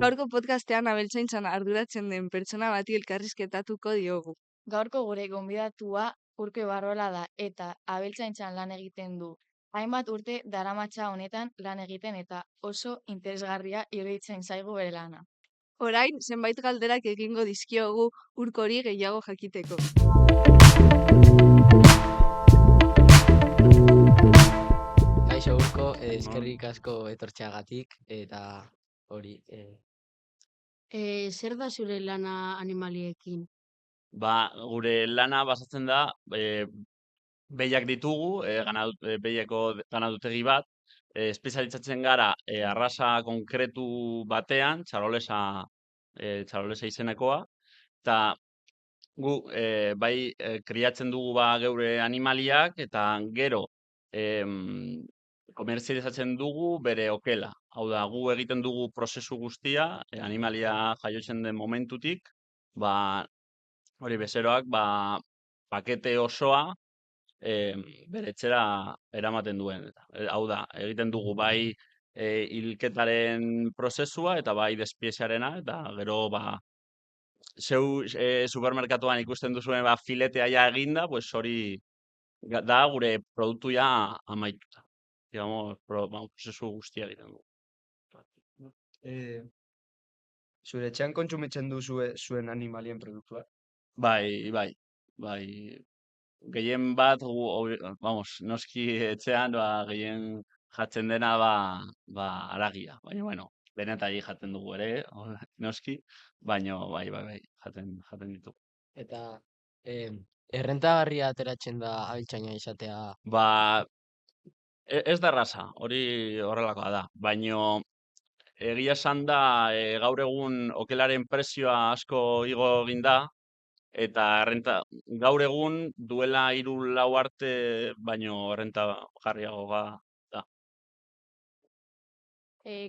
Gaurko podcastean abeltzaintzan arduratzen den pertsona bati elkarrizketatuko diogu. Gaurko gure gonbidatua Urke Barrola da eta abeltzaintzan lan egiten du. Hainbat urte daramatza honetan lan egiten eta oso interesgarria iruditzen zaigu bere lana. Orain, zenbait galderak egingo dizkiogu Urkori gehiago jakiteko. Kaixo Urko, eskerrik asko etortzeagatik eta hori. Zer da zure lana animaliekin? Gure lana basatzen da, behiak ditugu, behiako ganadutegi bat, espezializatzen gara arrasa konkretu batean, txarolesa izenekoa, eta gu bai kriatzen dugu geure animaliak, eta gero komerzializatzen dugu bere okela. Hau da, gu egiten dugu prozesu guztia, animalia jaiotzen den momentutik, hori bezeroak, pakete osoa bere etxera eramaten duen. Hau da, egiten dugu bai hilketaren prozesua eta bai despiezearena, eta gero zeu supermerkatuan ikusten duzuen filetea ja eginda, pues hori da gure produktu ja amaituta. Digamos, prozesu guztia egiten dugu. Zure etxean kontsumitzen duzue zuen animalien produktuak? Bai. Gehien bat, noski etxean, gehien jatzen dena, haragia. Baina, bueno, benetai jaten dugu ere, noski, baina, bai, jaten ditugu. Eta errentagarria ateratzen da abeltzaina izatea. Ez da erraza, hori horrelakoa da, baina egia esan da gaur egun okelaren prezioa asko igo egin da, eta gaur egun duela 3-4 arte baino errenta jarriago da.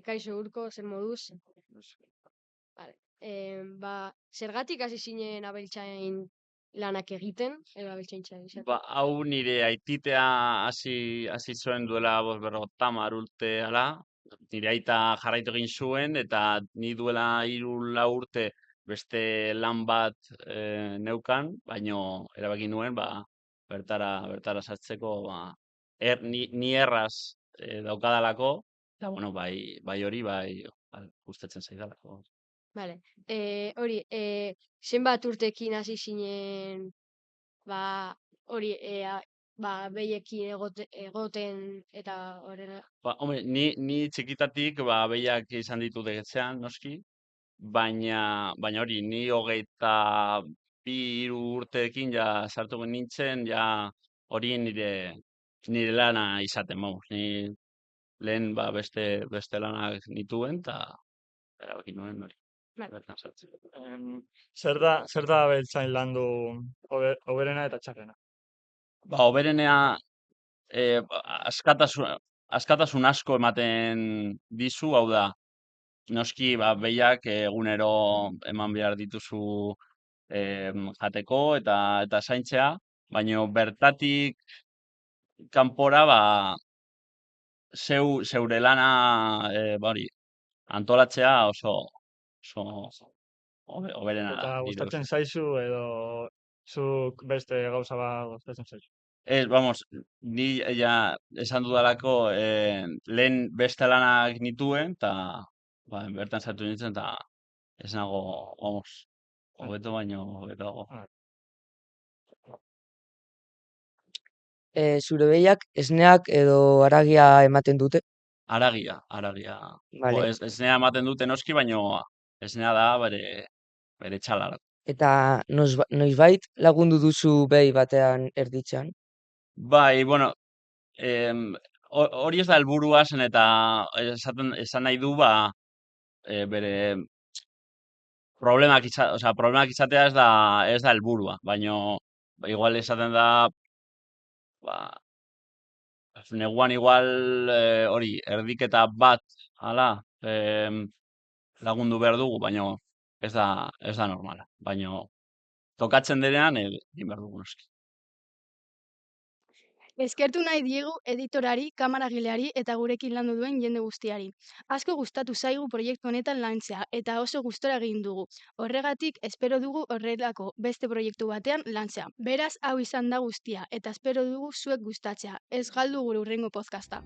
Kaixo Urko, zer moduz? Vale. Zergatik hasi zinen abeltzain lanak egiten, edo abeltzaintza izaten? Hau nire aititea hasi zuen duela 50 urte ala. Nire aita jarraitu egin zuen, eta ni duela 3-4 urte beste lan bat neukan, baino erabaki nuen bertara sartzeko ni erraz daukadalako, eta bueno, bai hori gustatzen zaidalako. Vale. Hori, zenbat urtekin hasi zinen hori behiekin egoten eta horrela? Hombre, ni txikitatik behiak izan ditut etxean, noski, baina hori, ni 22-3 urteekin ja sartu nintzen, ja hori nire lana izaten, ni lehen beste lanak nituen, eta erabaki nuen hori. Bertan sartzen. Zer da abeltzain landu hoberena eta txarrena? Hoberenea askatasun asko ematen dizu, hau da, noski behiak egunero eman behar dituzu jateko eta zaintzea, baina bertatik kanpora zeure lana antolatzea oso hoberena da. Eta gustatzen zaizu edo zuk beste gauza bat gustatzen zaizu? Ez, ni esan dudalako lehen beste lanak nituen, eta bertan sartu nintzen, eta ez nago, hobeto baino hobetago. Zure behiak esneak edo haragia ematen dute? Haragia. Vale. Esnea ematen dute noski, baino esnea da bere txalara. Eta noizbait lagundu duzu behi batean erditzen? Bai, bueno, hori ez da helburua zen, eta esan nahi du, bere problemak izatea ez da helburua, baina igual esaten da, neguan igual hori erdiketa bat hala lagundu behar dugu, baina ez da normala, baina tokatzen denean egin behar dugu noski. Eskertu nahi diegu editorari, kamaragileari eta gurekin landu duen jende guztiari. Asko gustatu zaigu proiektu honetan lantzea eta oso gustora egin dugu. Horregatik espero dugu horrelako beste proiektu batean lantzea. Beraz, hau izan da guztia eta espero dugu zuek gustatzea. Ez galdu gure hurrengo podcasta.